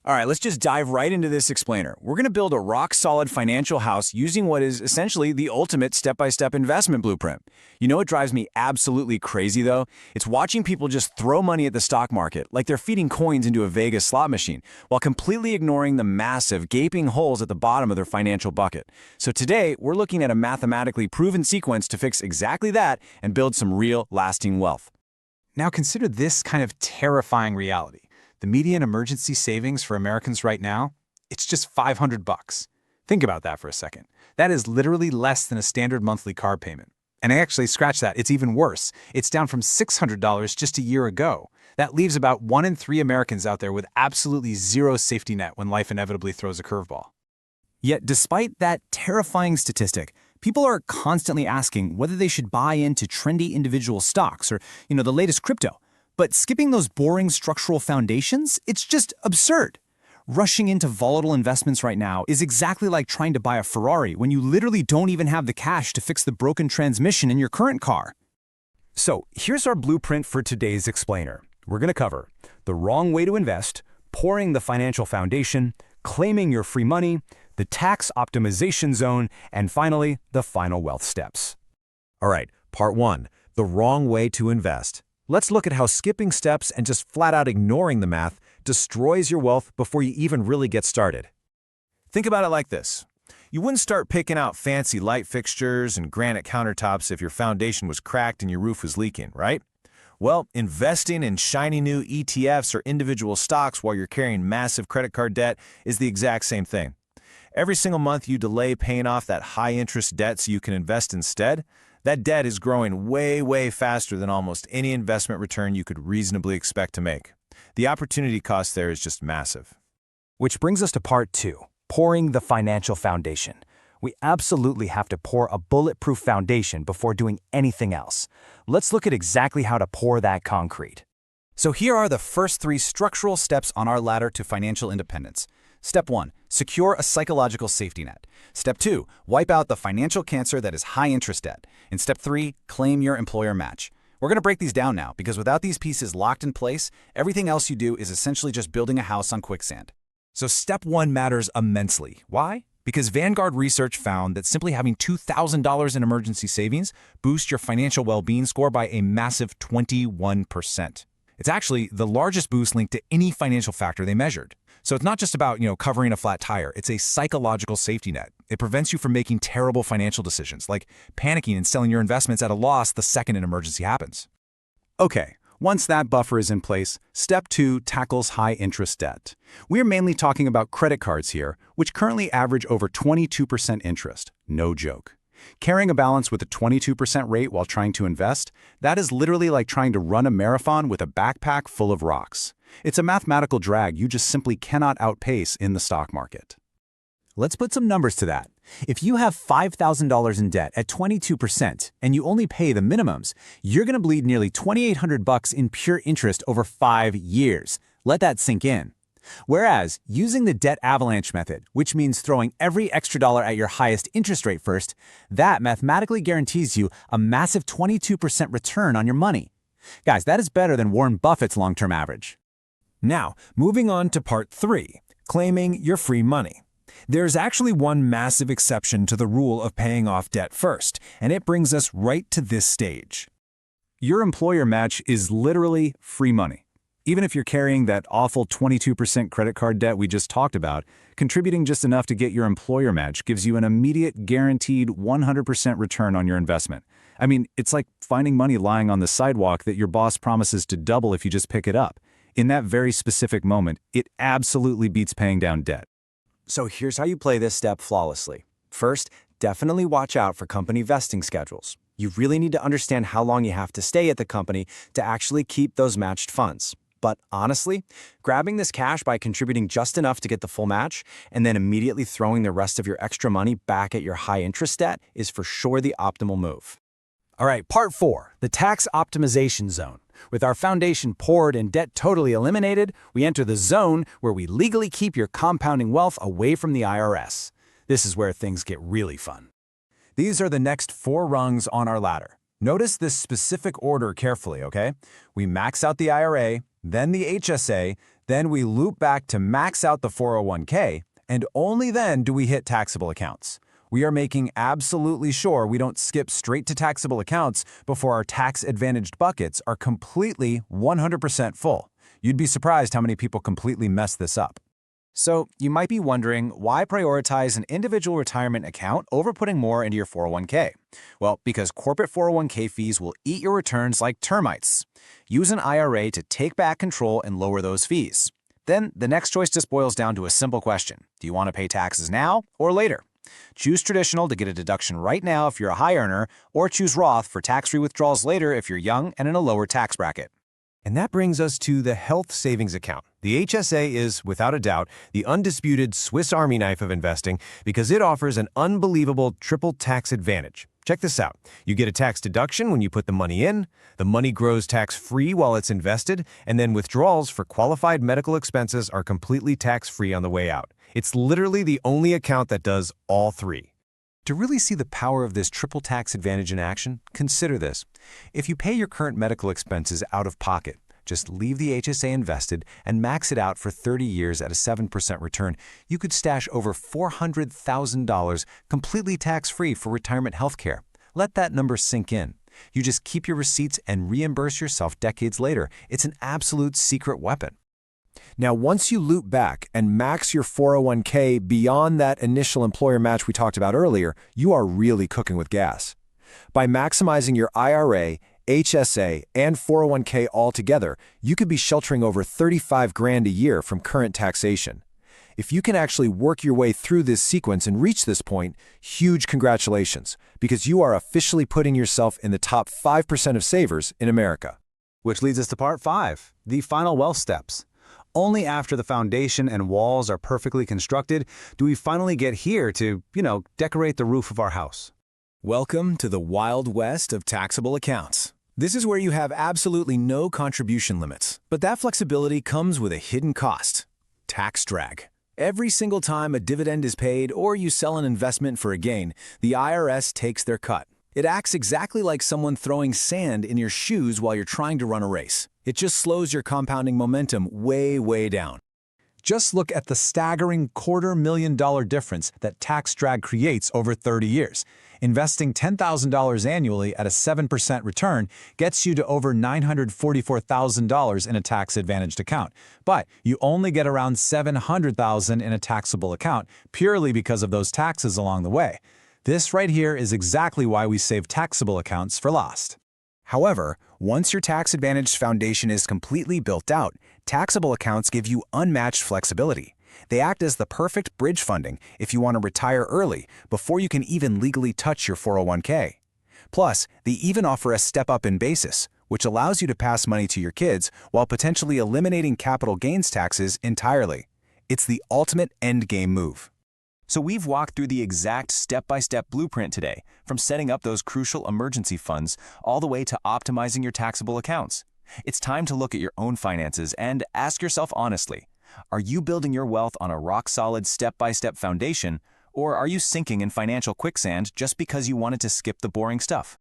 All right, let's just dive right into this explainer. We're going to build a rock-solid financial house using what is essentially the ultimate step-by-step investment blueprint. You know what drives me absolutely crazy, though? It's watching people just throw money at the stock market like they're feeding coins into a Vegas slot machine, while completely ignoring the massive, gaping holes at the bottom of their financial bucket. So today, we're looking at a mathematically proven sequence to fix exactly that and build some real, lasting wealth. Now consider this kind of terrifying reality. The median emergency savings for Americans right now, it's just $500. Think about that for a second. That is literally less than a standard monthly car payment. And actually, scratch that, it's even worse. It's down from $600 just a year ago. That leaves about 1 in 3 Americans out there with absolutely zero safety net when life inevitably throws a curveball. Yet despite that terrifying statistic, people are constantly asking whether they should buy into trendy individual stocks or, the latest crypto. But skipping those boring structural foundations, it's just absurd. Rushing into volatile investments right now is exactly like trying to buy a Ferrari when you literally don't even have the cash to fix the broken transmission in your current car. So here's our blueprint for today's explainer. We're going to cover the wrong way to invest, pouring the financial foundation, claiming your free money, the tax optimization zone, and finally, the final wealth steps. All right, part 1, the wrong way to invest. Let's look at how skipping steps and just flat out ignoring the math destroys your wealth before you even really get started. Think about it like this. You wouldn't start picking out fancy light fixtures and granite countertops if your foundation was cracked and your roof was leaking, right? Well, investing in shiny new ETFs or individual stocks while you're carrying massive credit card debt is the exact same thing. Every single month you delay paying off that high-interest debt so you can invest instead, that debt is growing way, way faster than almost any investment return you could reasonably expect to make. The opportunity cost there is just massive. Which brings us to part 2, pouring the financial foundation. We absolutely have to pour a bulletproof foundation before doing anything else. Let's look at exactly how to pour that concrete. So here are the first 3 structural steps on our ladder to financial independence. Step 1, secure a psychological safety net. Step 2, wipe out the financial cancer that is high-interest debt. And Step 3, claim your employer match. We're going to break these down now because without these pieces locked in place, everything else you do is essentially just building a house on quicksand. So Step 1 matters immensely. Why? Because Vanguard research found that simply having $2,000 in emergency savings boosts your financial well-being score by a massive 21%. It's actually the largest boost linked to any financial factor they measured. So it's not just about, covering a flat tire. It's a psychological safety net. It prevents you from making terrible financial decisions, like panicking and selling your investments at a loss the second an emergency happens. Okay, once that buffer is in place, Step 2 tackles high-interest debt. We're mainly talking about credit cards here, which currently average over 22% interest. No joke. Carrying a balance with a 22% rate while trying to invest, that is literally like trying to run a marathon with a backpack full of rocks. It's a mathematical drag you just simply cannot outpace in the stock market. Let's put some numbers to that. If you have $5,000 in debt at 22% and you only pay the minimums, you're going to bleed nearly $2,800 in pure interest over 5 years. Let that sink in. Whereas, using the debt avalanche method, which means throwing every extra dollar at your highest interest rate first, that mathematically guarantees you a massive 22% return on your money. Guys, that is better than Warren Buffett's long-term average. Now, moving on to part 3, claiming your free money. There's actually one massive exception to the rule of paying off debt first, and it brings us right to this stage. Your employer match is literally free money. Even if you're carrying that awful 22% credit card debt we just talked about, contributing just enough to get your employer match gives you an immediate, guaranteed 100% return on your investment. I mean, it's like finding money lying on the sidewalk that your boss promises to double if you just pick it up. In that very specific moment, it absolutely beats paying down debt. So here's how you play this step flawlessly. First, definitely watch out for company vesting schedules. You really need to understand how long you have to stay at the company to actually keep those matched funds. But honestly, grabbing this cash by contributing just enough to get the full match and then immediately throwing the rest of your extra money back at your high-interest debt is for sure the optimal move. All right, part 4, the tax optimization zone. With our foundation poured and debt totally eliminated, we enter the zone where we legally keep your compounding wealth away from the IRS. This is where things get really fun. These are the next 4 rungs on our ladder. Notice this specific order carefully, okay? We max out the IRA, then the HSA, Then we loop back to max out the 401k, and only then do we hit taxable accounts. We are making absolutely sure we don't skip straight to taxable accounts before our tax-advantaged buckets are completely 100% full. You'd be surprised how many people completely mess this up. So, you might be wondering, why prioritize an individual retirement account over putting more into your 401k? Well, because corporate 401k fees will eat your returns like termites. Use an IRA to take back control and lower those fees. Then, the next choice just boils down to a simple question. Do you want to pay taxes now or later? Choose traditional to get a deduction right now if you're a high earner, or choose Roth for tax-free withdrawals later if you're young and in a lower tax bracket. And that brings us to the health savings account. The HSA is, without a doubt, the undisputed Swiss Army knife of investing because it offers an unbelievable triple tax advantage. Check this out. You get a tax deduction when you put the money in, the money grows tax-free while it's invested, and then withdrawals for qualified medical expenses are completely tax-free on the way out. It's literally the only account that does all three. To really see the power of this triple tax advantage in action, consider this. If you pay your current medical expenses out of pocket, just leave the HSA invested and max it out for 30 years at a 7% return, you could stash over $400,000 completely tax-free for retirement health care. Let that number sink in. You just keep your receipts and reimburse yourself decades later. It's an absolute secret weapon. Now, once you loop back and max your 401k beyond that initial employer match we talked about earlier, you are really cooking with gas. By maximizing your IRA, HSA, and 401k all together, you could be sheltering over $35,000 a year from current taxation. If you can actually work your way through this sequence and reach this point, huge congratulations, because you are officially putting yourself in the top 5% of savers in America. Which leads us to part 5, the final wealth steps. Only after the foundation and walls are perfectly constructed do we finally get here to, decorate the roof of our house. Welcome to the Wild West of taxable accounts. This is where you have absolutely no contribution limits, but that flexibility comes with a hidden cost: tax drag. Every single time a dividend is paid or you sell an investment for a gain, the IRS takes their cut. It acts exactly like someone throwing sand in your shoes while you're trying to run a race. It just slows your compounding momentum way, way down. Just look at the staggering $250,000 difference that tax drag creates over 30 years. Investing $10,000 annually at a 7% return gets you to over $944,000 in a tax-advantaged account. But you only get around $700,000 in a taxable account purely because of those taxes along the way. This right here is exactly why we save taxable accounts for last. However, once your tax-advantaged foundation is completely built out, taxable accounts give you unmatched flexibility. They act as the perfect bridge funding if you want to retire early before you can even legally touch your 401k. Plus, they even offer a step-up in basis, which allows you to pass money to your kids while potentially eliminating capital gains taxes entirely. It's the ultimate endgame move. So we've walked through the exact step-by-step blueprint today, from setting up those crucial emergency funds all the way to optimizing your taxable accounts. It's time to look at your own finances and ask yourself honestly, are you building your wealth on a rock-solid step-by-step foundation, or are you sinking in financial quicksand just because you wanted to skip the boring stuff?